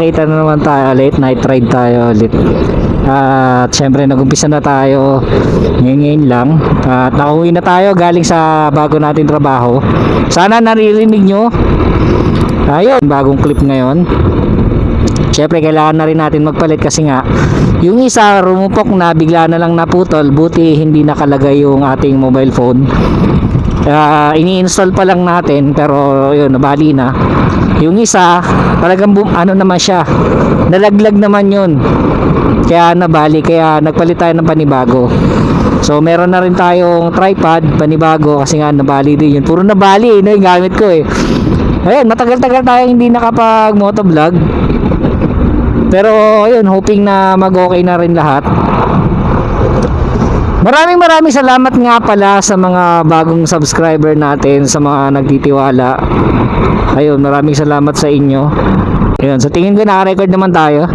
kita na naman tayo ulit. Night ride tayo ulit. At syempre nag-umpisa na tayo ngayon lang. At nakauwi na tayo galing sa bago natin trabaho. Sana naririnig nyo. Ayun, bagong clip ngayon. Syempre kailangan na rin natin magpalit kasi nga yung isa rumupok na, bigla na lang naputol. Buti hindi nakalagay yung ating mobile phone. Ini-install pa lang natin pero yun, nabali na. Yung isa talagang ano naman siya, nalaglag naman yun, kaya nabali, kaya nagpalit tayo ng panibago. So meron na rin tayong tripod panibago kasi nga nabali din yun. Puro nabali no, yung gamit ko eh. Ayun, matagal-tagal tayo hindi nakapag motovlog. Pero ayun, hoping na mag-okay na rin lahat. Maraming salamat nga pala sa mga bagong subscriber natin, sa mga nagtitiwala. Ayun, maraming salamat sa inyo. Ayun, sa tingin ko naka-record naman tayo.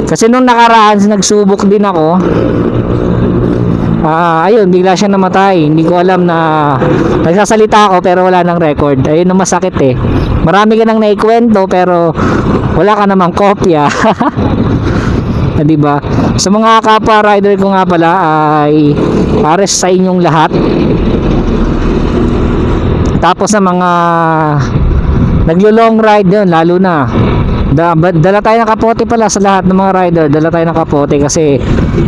Kasi nung nakaraan nagsubok din ako. Ayun, bigla siya namatay. Hindi ko alam na nagsasalita ako pero wala nang record. Ayun ang masakit eh. Marami ka nang naikwento pero wala ka namang kopya. Diba? Sa mga kapwa rider ko nga pala ay pares sa inyong lahat. Tapos sa mga naglo-long ride yun, lalo na dala tayo ng kapote pala sa lahat ng mga rider. Dala tayo ng kapote kasi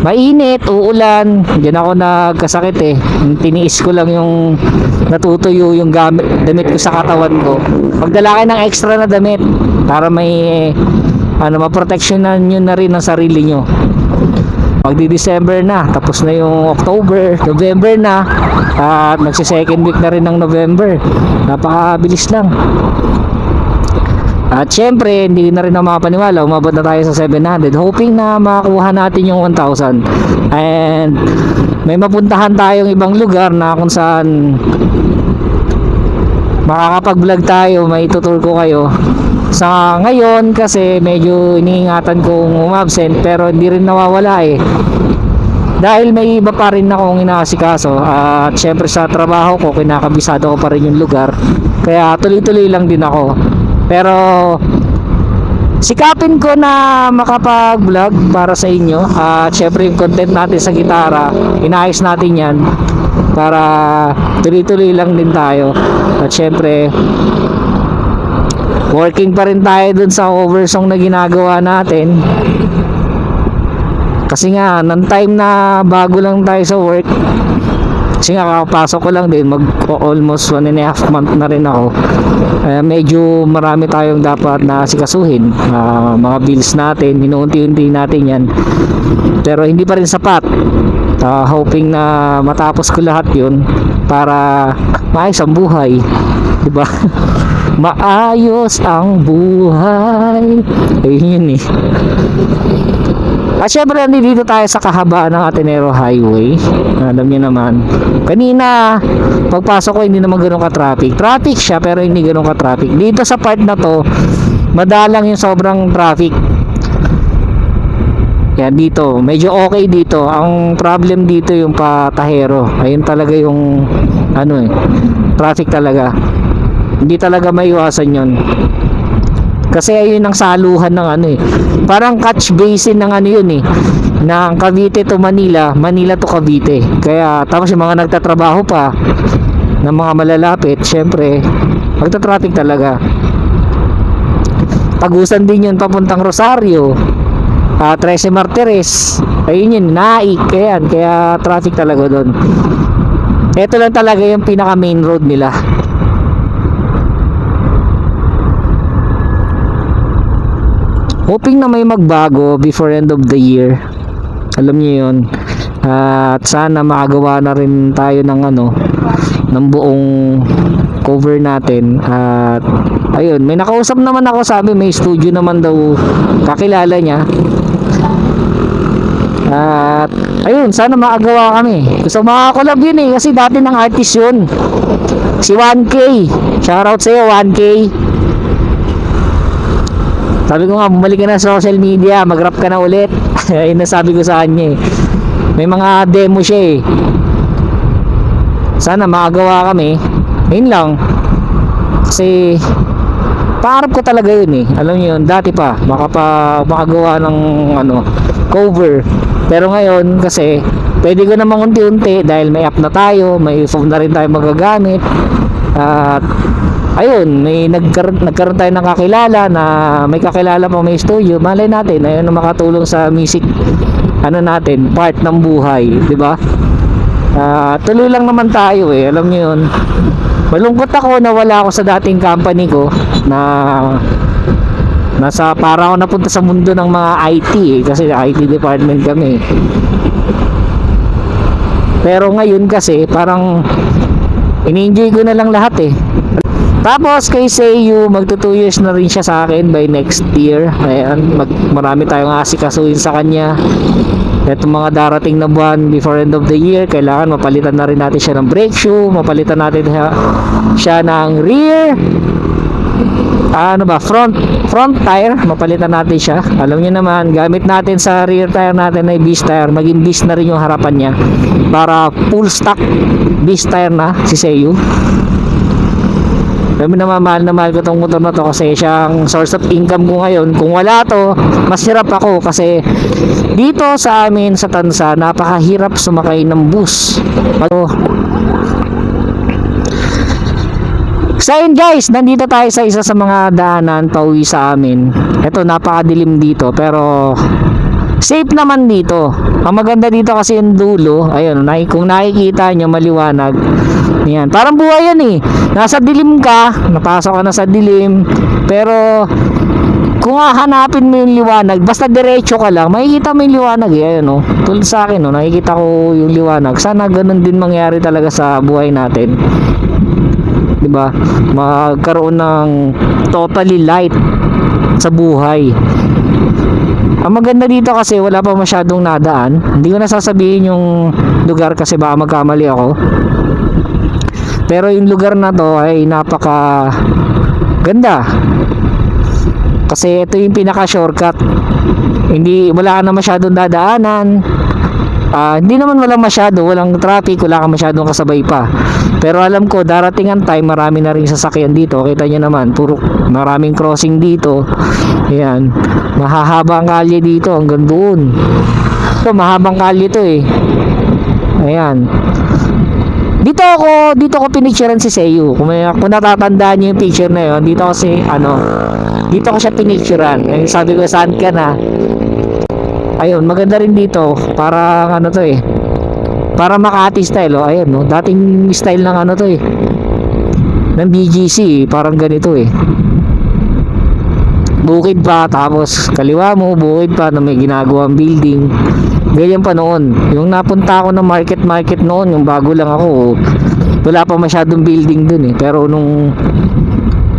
mainit, uulan. Diyan ako nagkasakit eh. Tiniis ko lang yung natutuyo yung damit ko sa katawan ko. Magdala kayo ng extra na damit para may maproteksyonan nyo na rin ang sarili nyo. Magdi-December na, tapos na yung October, November na, at magsi-second week na rin ng November. Napakabilis lang. At syempre, hindi na rin ako makapaniwala, umabot na tayo sa 700, hoping na makakuha natin yung 1,000. And may mapuntahan tayong ibang lugar na kung saan makakapag-vlog tayo, may tutur ko kayo. Sa ngayon kasi medyo iniingatan kong umabsent pero hindi rin nawawala eh. Dahil may iba pa rin akong inaasikaso at syempre sa trabaho ko kinakabisado ko pa rin yung lugar. Kaya tuloy-tuloy lang din ako. Pero sikapin ko na makapag-vlog para sa inyo. At syempre yung content natin sa gitara, inaayos natin yan para tuloy-tuloy lang din tayo. At syempre working pa rin tayo dun sa cover song na ginagawa natin. Kasi nga, nang time na bago lang tayo sa work. Kasi nga, kakapasok ko lang din. Almost 1.5 month na rin ako. Medyo marami tayong dapat na sikasuhin. Mga bills natin, inuunti-unti natin yan. Pero hindi pa rin sapat. Hoping na matapos ko lahat yun para maayos ang buhay. Diba? Maayos ang buhay. Ayun yun eh. At syempre nandito tayo sa kahabaan ng Atenero Highway. Alam niyo naman, kanina pagpasok ko hindi naman ganoon ka-traffic. Traffic siya pero hindi ganoon ka-traffic. Dito sa part na to, madalang yung sobrang traffic. Yan dito, medyo okay dito. Ang problem dito yung patahero. Ayun talaga yung traffic talaga. Hindi talaga maiwasan yun. Kasi ayun ang saluhan ng parang catch basin ng yun eh. Ng Cavite to Manila, Manila to Cavite. Kaya tapos yung mga nagtatrabaho pa ng mga malalapit, syempre magta-traffic talaga. Tagusan din yun papuntang Rosario, 13 Martires. Ayun yun, Naik, kaya traffic talaga doon. Ito lang talaga yung pinaka main road nila. Hoping na may magbago before end of the year. Alam niyo yun. At sana makagawa na rin tayo ng buong cover natin. At ayun, may nakausap naman ako, sabi may studio naman daw kakilala niya. At ayun, sana makagawa kami. Gusto makakolab yun eh, kasi dati ng artist yun, si 1K. Shoutout sa'yo 1K. Sabi ko nga, bumalik ka na sa social media, mag-rap ka na ulit. Ayun na sabi ko sa kanya eh. May mga demo siya eh. Sana makagawa kami. Ayun lang. Kasi Pangarap ko talaga yun eh. Alam niyo yun, dati pa, makagawa ng cover. Pero ngayon kasi, pwede ko namang unti-unti dahil may app na tayo, may phone na rin tayo magagamit. At ayun, nagkaroon tayo ng kakilala na may kakilala pa may studio. Malay natin, ayun na makatulong sa music natin, part ng buhay, di ba? Tuloy lang naman tayo eh, alam niyo yun. Malungkot ako na wala ako sa dating company ko na para ako napunta sa mundo ng mga IT eh, kasi IT department kami. Pero ngayon kasi parang ini-enjoy ko na lang lahat eh. Tapos kay Seiyu, magto 2 years na rin siya sa akin by next year. Ayan, marami tayong asikasuhin sa kanya. Itong mga darating na buwan before end of the year, kailangan mapalitan na rin natin siya ng brake shoe, mapalitan natin siya ng rear front tire, mapalitan natin siya. Alam niyo naman, gamit natin sa rear tire natin ay beast tire, maging beast na rin yung harapan niya para full stock beast tire na si Seiyu. Kami naman, mahal na mahal ko tong motor na to kasi siyang source of income ko ngayon. Kung wala to, mas hirap ako kasi dito sa amin sa Tansa, napakahirap sumakay ng bus. So yun guys, nandito tayo sa isa sa mga daanan pauwi sa amin. Ito, napakadilim dito pero safe naman dito. Ang maganda dito kasi yung dulo, ayun, kung nakikita nyo maliwanag. Yan, parang buhay yan eh. Nasa dilim ka, napasok ka na sa dilim. Pero kung hahanapin mo yung liwanag, basta diretso ka lang, makikita mo yung liwanag eh. Ayun oh. Tulad sa akin oh, nakikita ko yung liwanag. Sana ganun din mangyari talaga sa buhay natin. 'Di ba? Magkaroon ng totally light sa buhay. Ang maganda dito kasi wala pa masyadong nadaan. Hindi ko na sasabihin yung lugar kasi baka magkamali ako. Pero yung lugar na to ay napaka ganda. Kasi ito yung pinaka shortcut. Wala na masyadong dadaanan. Hindi naman walang traffic, wala ka masyadong kasabay pa. Pero alam ko darating ang time marami na rin sasakyan dito. Kita nyo naman, maraming crossing dito. Ayan, mahahaba ang kalye dito hanggang doon. So mahabang kalye to eh. Ayan. Dito ko pinicturean si Seiyu. Kung natatandaan niyo yung picture na yun, dito ko siya pinicturean. Sabi ko, saan ka na? Ayun, maganda rin dito. Para para Makati style. Oh. Ayun, no? Dating style ng to eh. Ng BGC, parang ganito eh. Bukid pa, tapos kaliwa mo, bukid pa na may ginagawang building. Ganyan pa noon. Yung napunta ako ng market noon, yung bago lang ako, wala pa masyadong building dun eh. Pero nung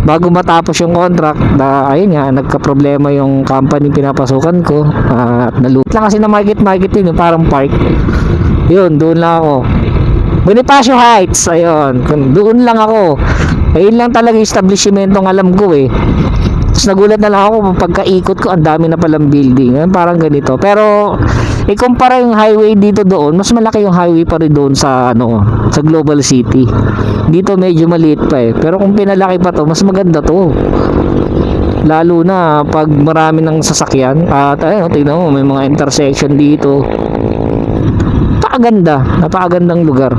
bago matapos yung contract, ayun nga, nagka-problema yung company pinapasukan ko. At naluto lang kasi na market yun, parang park. Yun, doon lang ako. Bonifacio Heights, ayun. Doon lang ako. Ayun lang talaga yung establishmentong alam ko eh. Tapos nagulat na lang ako pagkaikot ko, ang dami na palang building. Parang ganito. Pero ikumpara yung highway dito doon, mas malaki yung highway pa rin doon sa sa Global City. Dito medyo maliit pa eh. Pero kung pinalaki pa to, mas maganda to. Lalo na pag marami ng sasakyan. At ayun, tingnan mo, may mga intersection dito. Napakagandang lugar.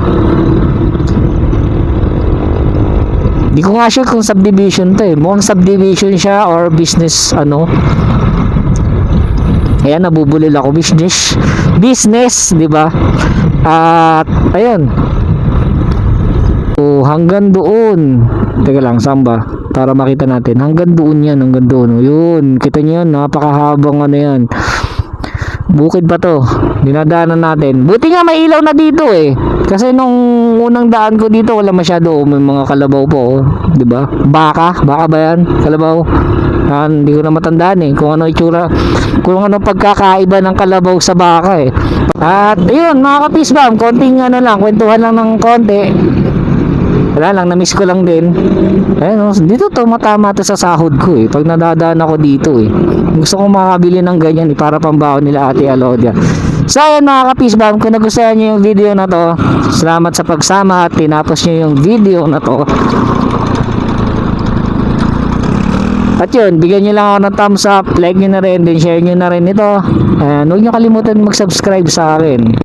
Di ko nga sure kung subdivision to eh. Mukhang subdivision siya or business Ayan, nabubulil ako. Business, di ba? At ayun. So, hanggang doon. Teka lang, saan ba? Para makita natin. Hanggang doon yan, hanggang doon. Yun, kita niyo yan, napakahabang yan. Bukid pa to. Dinadaanan natin. Buti nga may ilaw na dito eh. Kasi nung unang daan ko dito, wala masyado. May mga kalabaw po, di ba? Baka ba yan? Kalabaw. Hindi ko na matandaan eh. Kung ano itsura, kung ano pagkakaiba ng kalabaw sa baka eh. At ayun, mga kapisbam, konting kwentuhan lang ng konti. Wala lang, na-miss ko lang din. Ayun, dito tumatama to sa sahod ko eh. Pag nadadaan ako dito eh. Gusto kong makabili ng ganyan eh, para pambaon nila Ate Alodia. So ayun mga kapisbam, kung nagustuhan nyo yung video na to, salamat sa pagsama at tinapos nyo yung video na to. At yun, bigyan nyo lang ako ng thumbs up, like nyo na rin, then share nyo na rin ito. And huwag nyo kalimutan mag-subscribe sa akin.